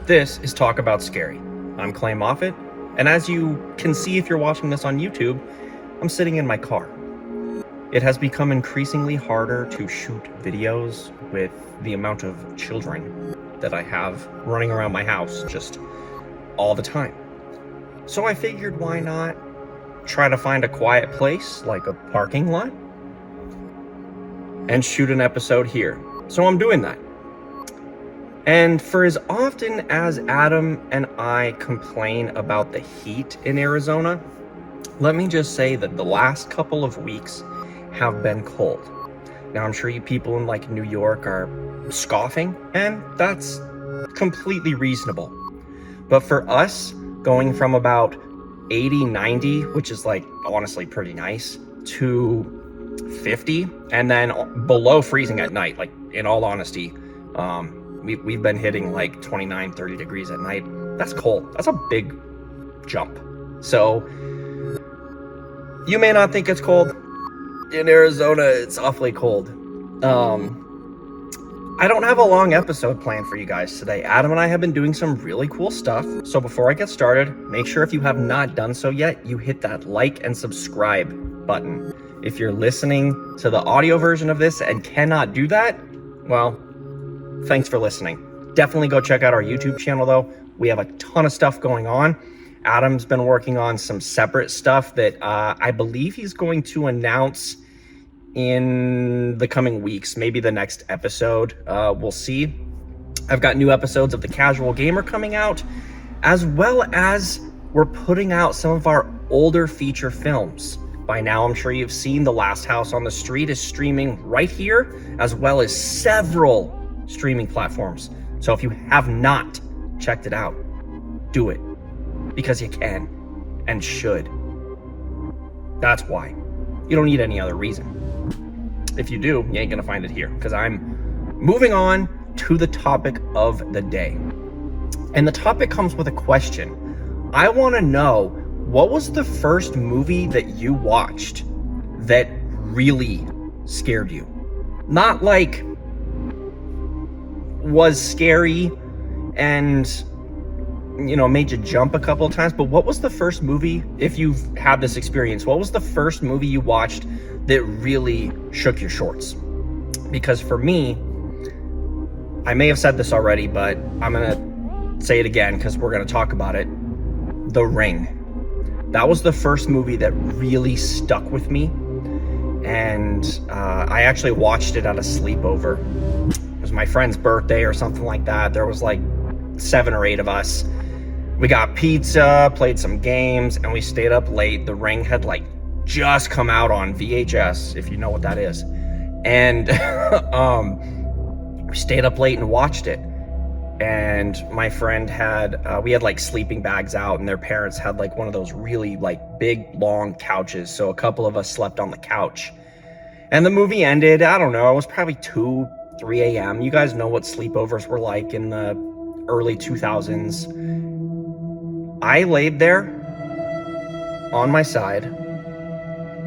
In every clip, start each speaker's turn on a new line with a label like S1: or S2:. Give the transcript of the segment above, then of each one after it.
S1: This is Talk About Scary. I'm Clay Moffatt, and as you can see if you're watching this on YouTube, I'm sitting in my car. It has become increasingly harder to shoot videos with the amount of children that I have running around my house just all the time. So I figured, why not try to find a quiet place like a parking lot and shoot an episode here. So I'm doing that. And for as often as Adam and I complain about the heat in Arizona, let me just say that the last couple of weeks have been cold. Now, I'm sure you people in like New York are scoffing, and that's completely reasonable. But for us, going from about 80, 90, which is like honestly pretty nice, to 50, and then below freezing at night, like in all honesty, we've been hitting like 29, 30 degrees at night. That's cold. That's a big jump. So you may not think it's cold. In Arizona, it's awfully cold. I don't have a long episode planned for you guys today. Adam and I have been doing some really cool stuff. So before I get started, make sure if you have not done so yet, you hit that like and subscribe button. If you're listening to the audio version of this and cannot do that, well, thanks for listening. Definitely go check out our YouTube channel though. We have a ton of stuff going on. Adam's been working on some separate stuff that I believe he's going to announce in the coming weeks, maybe the next episode. We'll see. I've got new episodes of The Casual Gamer coming out, as well as we're putting out some of our older feature films. By now, I'm sure you've seen The Last House on the Street is streaming right here, as well as several streaming platforms. So if you have not checked it out, do it. Because you can and should. That's why. You don't need any other reason. If you do, you ain't gonna find it here, because I'm moving on to the topic of the day. And the topic comes with a question. I want to know, what was the first movie that you watched that really scared you? Not like was scary and made you jump a couple of times, but what was the first movie, if you've had this experience, what was the first movie you watched that really shook your shorts? Because for me, I may have said this already, but I'm gonna say it again because we're gonna talk about it. The Ring. That was the first movie that really stuck with me, and I actually watched it at a sleepover. It was my friend's birthday or something like that. There was like 7 or 8 of us. We got pizza, played some games, and we stayed up late. The Ring had like just come out on VHS, if you know what that is. And we stayed up late and watched it. And my friend had, we had like sleeping bags out, and their parents had like one of those really like big, long couches. So a couple of us slept on the couch. And the movie ended, I don't know, it was probably 2, 3 a.m. You guys know what sleepovers were like in the early 2000s. I laid there on my side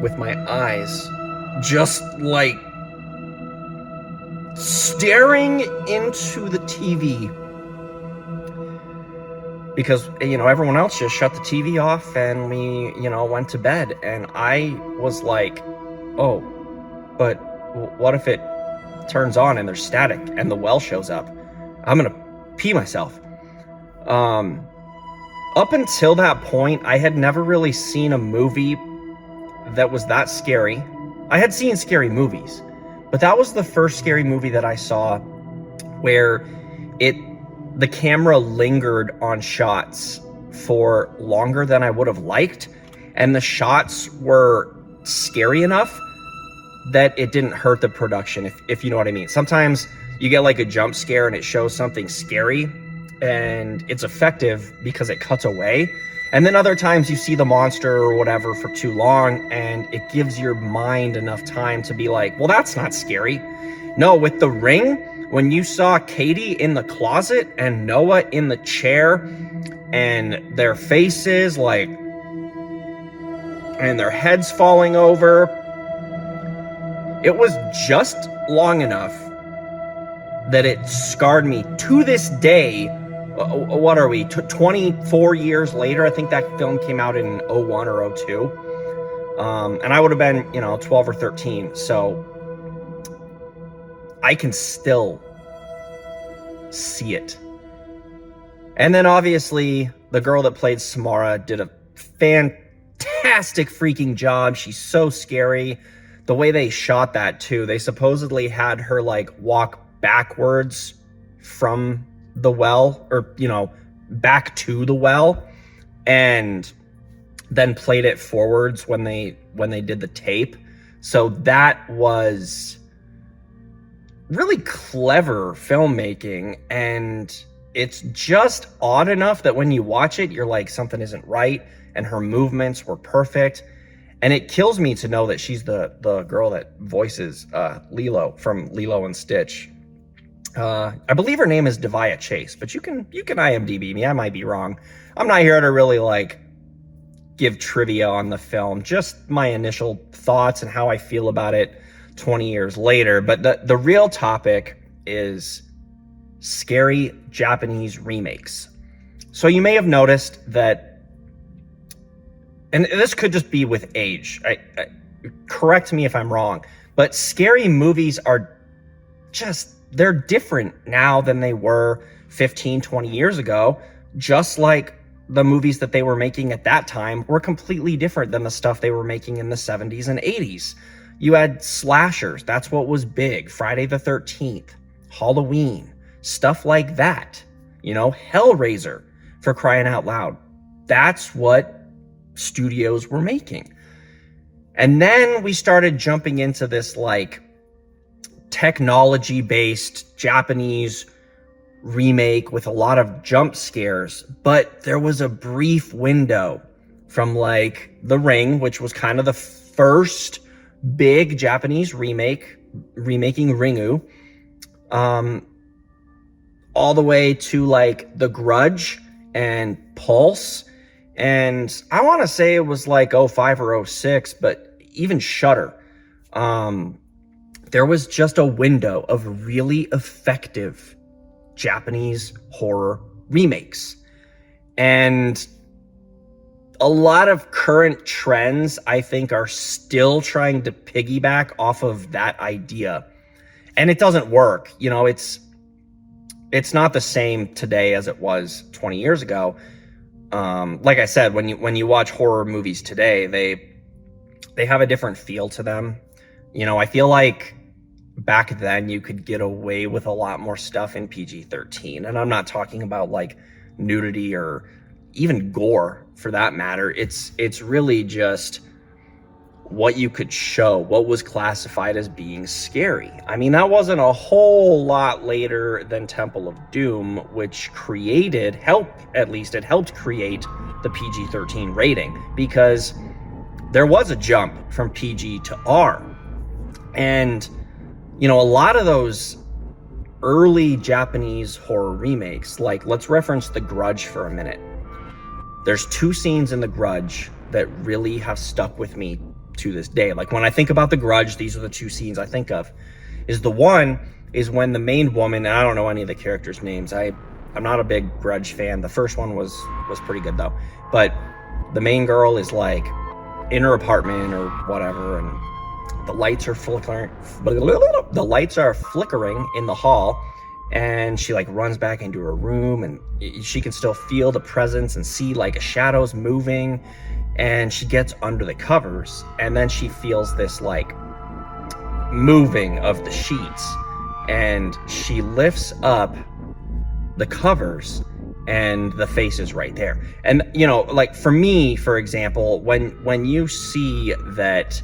S1: with my eyes just like staring into the TV, because everyone else just shut the TV off and we went to bed, and I was like, oh, but what if it turns on and there's static and the well shows up? I'm gonna pee myself. Up until that point, I had never really seen a movie that was that scary. I had seen scary movies, but that was the first scary movie that I saw where the camera lingered on shots for longer than I would have liked, and the shots were scary enough that it didn't hurt the production, if you know what I mean. Sometimes you get like a jump scare and it shows something scary, and it's effective because it cuts away. And then other times you see the monster or whatever for too long, and it gives your mind enough time to be like, well, that's not scary. No, with The Ring, when you saw Katie in the closet and Noah in the chair, and their faces like, and their heads falling over, it was just long enough that it scarred me to this day what are we, 24 years later? I think that film came out in 01 or 02. And I would have been, 12 or 13. So I can still see it. And then obviously the girl that played Samara did a fantastic freaking job. She's so scary. The way they shot that too, they supposedly had her like walk backwards from the well, or back to the well, and then played it forwards when they did the tape. So that was really clever filmmaking, and it's just odd enough that when you watch it, you're like, something isn't right, and her movements were perfect. And it kills me to know that she's the girl that voices Lilo from Lilo and Stitch. I believe her name is Devia Chase, but you can IMDb me. I might be wrong. I'm not here to really like give trivia on the film, just my initial thoughts and how I feel about it 20 years later. But the real topic is scary Japanese remakes. So you may have noticed that, and this could just be with age, correct me if I'm wrong, but scary movies are just, they're different now than they were 15, 20 years ago, just like the movies that they were making at that time were completely different than the stuff they were making in the 70s and 80s. You had slashers, that's what was big, Friday the 13th, Halloween, stuff like that. Hellraiser, for crying out loud. That's what studios were making. And then we started jumping into this like technology-based Japanese remake with a lot of jump scares, but there was a brief window from like The Ring, which was kind of the first big Japanese remaking Ringu, all the way to like The Grudge and Pulse. And I want to say it was like 05 or 06, but even Shudder. There was just a window of really effective Japanese horror remakes. And a lot of current trends, I think, are still trying to piggyback off of that idea. And it doesn't work. It's not the same today as it was 20 years ago. Like I said, when you watch horror movies today, they have a different feel to them. I feel like back then you could get away with a lot more stuff in PG-13, and I'm not talking about like nudity or even gore for that matter. It's really just what you could show, what was classified as being scary. I mean, that wasn't a whole lot later than Temple of Doom, which helped create the PG-13 rating, because there was a jump from PG to R. And, a lot of those early Japanese horror remakes, like let's reference The Grudge for a minute. There's two scenes in The Grudge that really have stuck with me to this day. Like when I think about The Grudge, these are the two scenes I think of. The one is when the main woman, and I don't know any of the characters' names. I'm not a big Grudge fan. The first one was pretty good though. But the main girl is like in her apartment or whatever, and the lights are flickering. The lights are flickering in the hall, and she like runs back into her room, and she can still feel the presence and see like shadows moving. And she gets under the covers, and then she feels this like moving of the sheets, and she lifts up the covers, and the face is right there. And like for me, for example, when you see that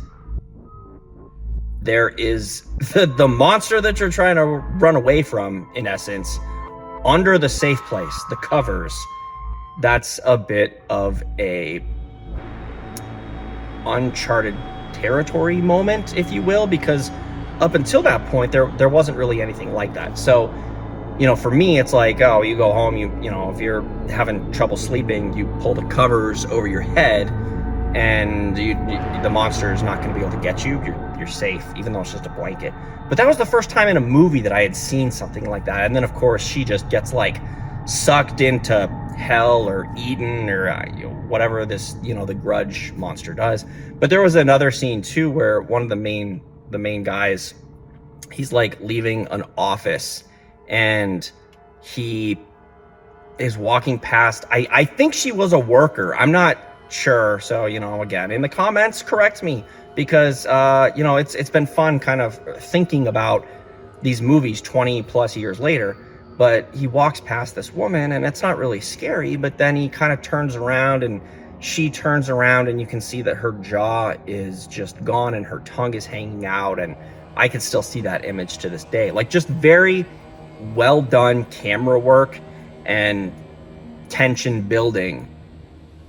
S1: there is the monster that you're trying to run away from, in essence, under the safe place, the covers, that's a bit of a uncharted territory moment, if you will, because up until that point there wasn't really anything like that. So for me, it's like, oh, you go home, if you're having trouble sleeping, you pull the covers over your head, and the monster is not going to be able to get you. You're safe, even though it's just a blanket. But that was the first time in a movie that I had seen something like that. And then of course she just gets like sucked into hell or eaten or whatever this, the Grudge monster does. But there was another scene too where one of the main guys, he's like leaving an office and he is walking past, I think she was a worker, I'm not sure, so again, in the comments, correct me, because it's been fun kind of thinking about these movies 20 plus years later. But he walks past this woman and it's not really scary, but then he kind of turns around and she turns around and you can see that her jaw is just gone and her tongue is hanging out, and I can still see that image to this day. Like, just very well done camera work and tension building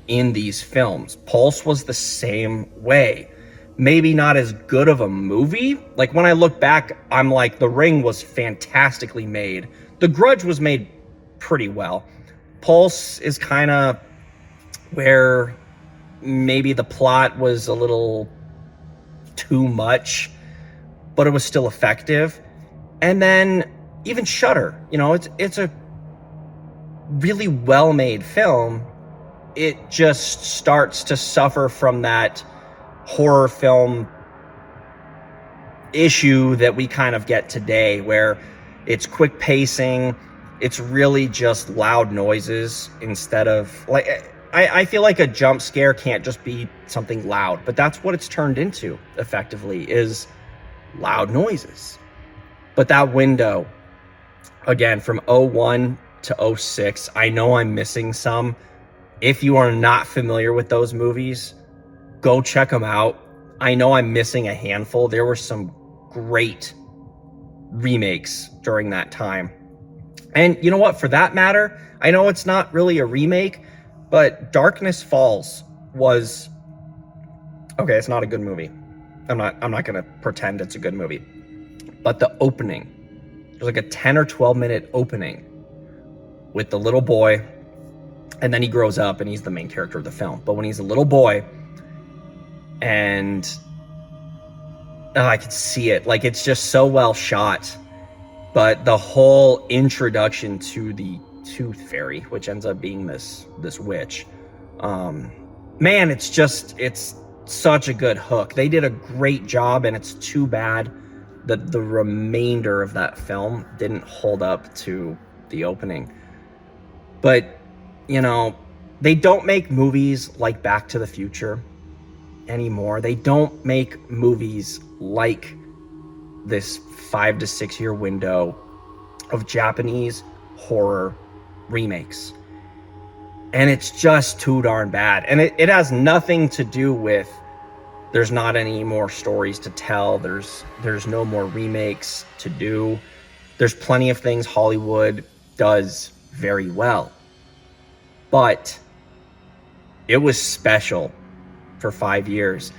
S1: in these films. Pulse was the same way. Maybe not as good of a movie. Like, when I look back, I'm like, The Ring was fantastically made. The Grudge was made pretty well. Pulse is kind of where maybe the plot was a little too much, but it was still effective. And then even Shudder, it's a really well-made film. It just starts to suffer from that horror film issue that we kind of get today, where it's quick pacing, it's really just loud noises instead of, like, I feel like a jump scare can't just be something loud, but that's what it's turned into effectively, is loud noises. But that window, again, from 01 to 06, I know I'm missing some. If you are not familiar with those movies, go check them out. I know I'm missing a handful. There were some great remakes during that time. And you know what, for that matter, I know it's not really a remake, but Darkness Falls was, okay, it's not a good movie. I'm not going to pretend it's a good movie. But the opening, there's like a 10 or 12 minute opening with the little boy, and then he grows up and he's the main character of the film. But when he's a little boy, and I can see it, like, it's just so well shot. But the whole introduction to the Tooth Fairy, which ends up being this witch, man, it's such a good hook. They did a great job, and it's too bad that the remainder of that film didn't hold up to the opening. But they don't make movies like Back to the Future anymore. They don't make movies like this 5 to 6 year window of Japanese horror remakes. And it's just too darn bad. And it has nothing to do with there's not any more stories to tell. There's no more remakes to do. There's plenty of things Hollywood does very well. But it was special for 5 years.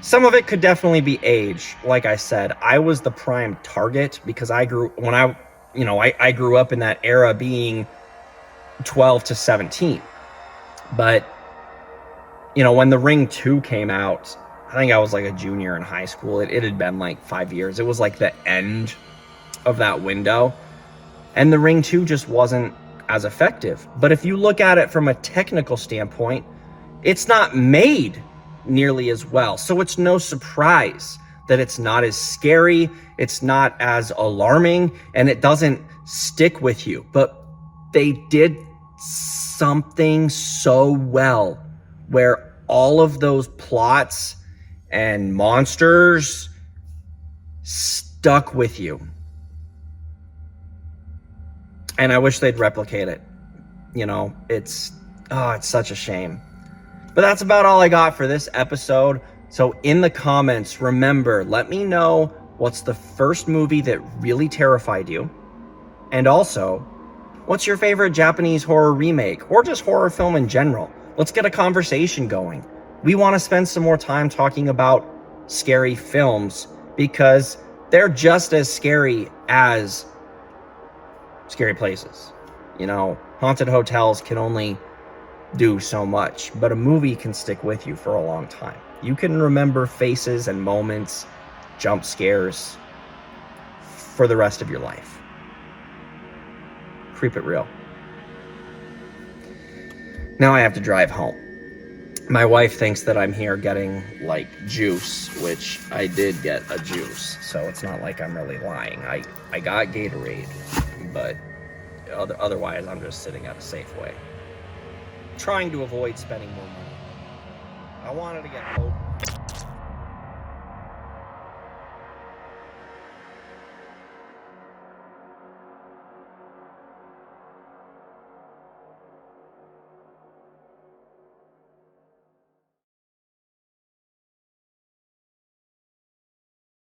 S1: Some of it could definitely be age. Like I said, I was the prime target because I grew up in that era being 12 to 17. But when The Ring 2 came out, I think I was like a junior in high school. It had been like 5 years. It was like the end of that window. And The Ring 2 just wasn't as effective. But if you look at it from a technical standpoint, it's not made nearly as well. So it's no surprise that it's not as scary, it's not as alarming, and it doesn't stick with you. But they did something so well where all of those plots and monsters stuck with you. And I wish they'd replicate it. It's such a shame. But that's about all I got for this episode. So in the comments, remember, let me know what's the first movie that really terrified you. And also, what's your favorite Japanese horror remake or just horror film in general? Let's get a conversation going. We want to spend some more time talking about scary films because they're just as scary as scary places. Haunted hotels can only do so much, but a movie can stick with you for a long time. You can remember faces and moments, jump scares for the rest of your life. Creep it real. Now I have to drive home. My wife thinks that I'm here getting, like, juice, which I did get a juice, so it's not like I'm really lying. I got Gatorade, but otherwise I'm just sitting at a Safeway, trying to avoid spending more money. I wanted to get local.